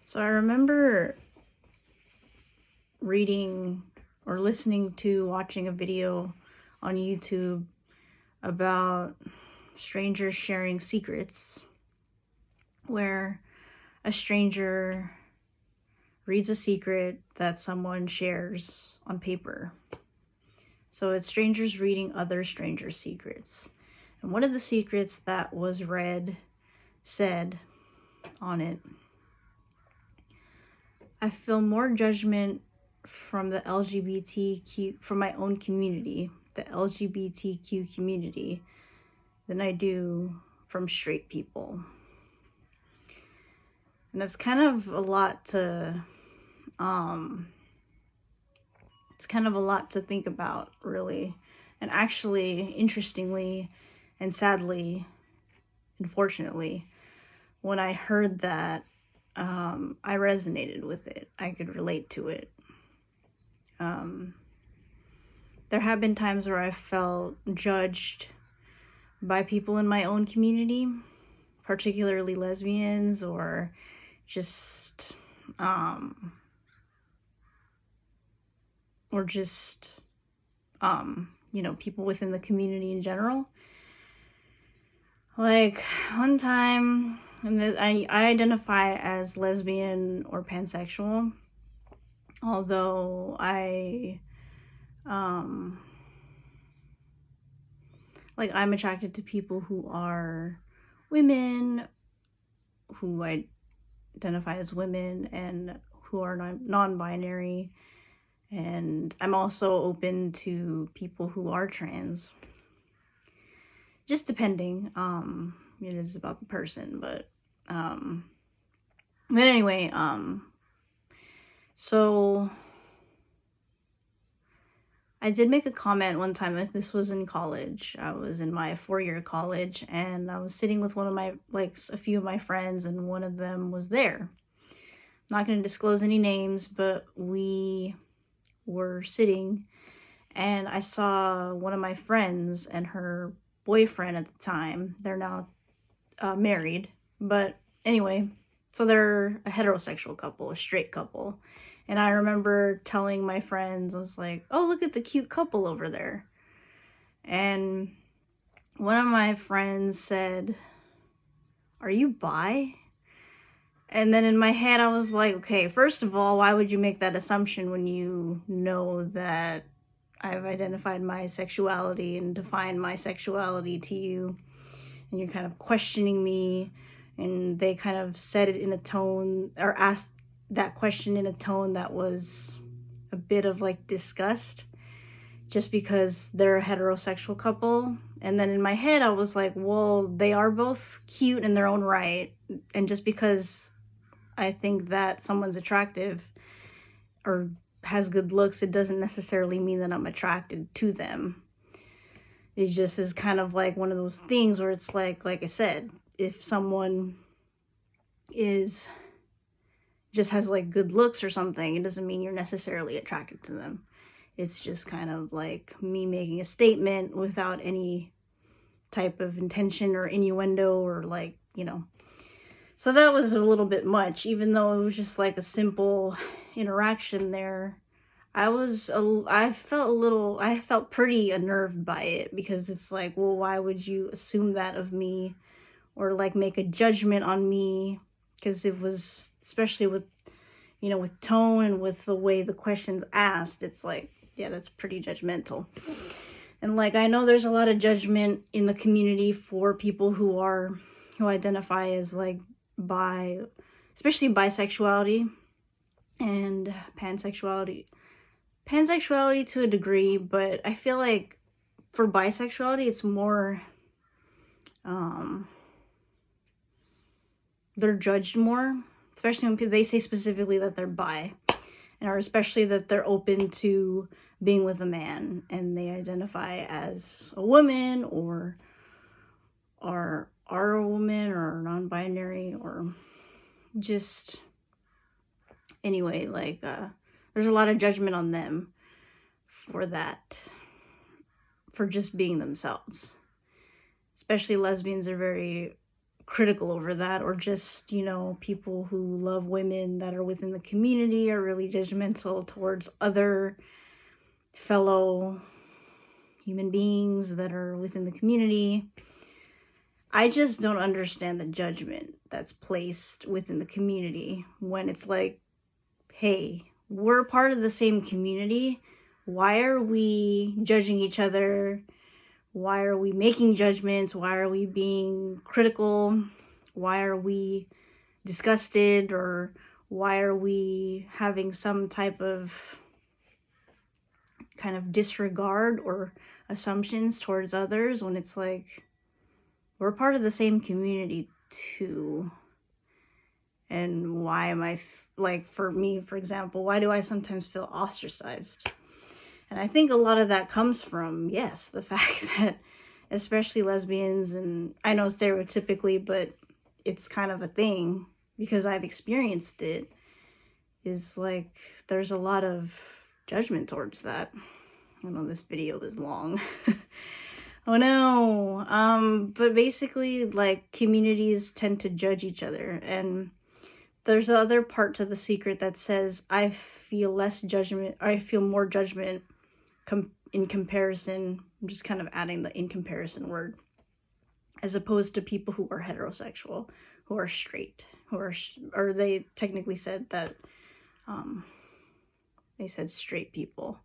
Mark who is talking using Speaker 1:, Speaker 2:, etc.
Speaker 1: So I remember reading or watching a video on YouTube about strangers sharing secrets, where a stranger reads a secret that someone shares on paper. So it's strangers reading other strangers' secrets. And one of the secrets that was read said on it, I feel more judgment from the LGBTQ, from my own community, the LGBTQ community, than I do from straight people. And that's kind of a lot to, think about, really. And actually, interestingly, and sadly, unfortunately, when I heard that, I resonated with it. I could relate to it. There have been times where I felt judged by people in my own community, particularly lesbians, or just people within the community in general. Like, one time, I identify as lesbian or pansexual, although I'm attracted to people who are women, who identify as women, and who are non-binary. And I'm also open to people who are trans. Just depending. It is about the person, but anyway, so I did make a comment one time. This was in college. I was in my 4-year college, and I was sitting with one of my, a few of my friends, and one of them was there. I'm not going to disclose any names, but we were sitting, and I saw one of my friends and her boyfriend at the time. They're now married, but anyway, so they're a heterosexual couple, a straight couple. And I remember telling my friends, I was like, oh, look at the cute couple over there. And one of my friends said, are you bi? And then in my head, I was like, okay, first of all, why would you make that assumption when you know that I've identified my sexuality and defined my sexuality to you, and you're kind of questioning me? And they kind of said it in a tone, or asked that question in a tone that was a bit of disgust, just because they're a heterosexual couple. And then in my head, I was like, well, they are both cute in their own right. And just because I think that someone's attractive or has good looks, it doesn't necessarily mean that I'm attracted to them. It just is kind of like one of those things where it's like I said, if someone just has good looks or something, it doesn't mean you're necessarily attracted to them. It's just kind of like me making a statement without any type of intention or innuendo or So that was a little bit much, even though it was just a simple interaction there. I felt pretty unnerved by it, because it's well, why would you assume that of me, or make a judgment on me? Because it was, especially with tone and with the way the questions asked, it's yeah, that's pretty judgmental. And I know there's a lot of judgment in the community for people who identify as bi, especially bisexuality and pansexuality to a degree, but I feel for bisexuality, it's more, they're judged more, especially when they say specifically that they're bi, or especially that they're open to being with a man and they identify as a woman, or are a woman, or non-binary, or just anyway, there's a lot of judgment on them for that, for just being themselves. Especially lesbians are very critical over that, or just, you know, people who love women that are within the community are really judgmental towards other fellow human beings that are within the community. I just don't understand the judgment that's placed within the community when it's like, hey, we're part of the same community. Why are we judging each other? Why are we making judgments? Why are we being critical? Why are we disgusted? Or why are we having some type of kind of disregard or assumptions towards others when it's like, we're part of the same community too? And why am I, like, for me, for example, why do I sometimes feel ostracized? And I think a lot of that comes from, yes, the fact that especially lesbians, and I know stereotypically, but it's kind of a thing because I've experienced it, is like there's a lot of judgment towards that. I know this video is long. Oh no. But basically, like, communities tend to judge each other, and there's the other part to the secret that says I feel less judgment, or I feel more judgment in comparison. I'm just kind of adding the in comparison word, as opposed to people who are heterosexual, who are straight, who are, or they technically said that, they said straight people.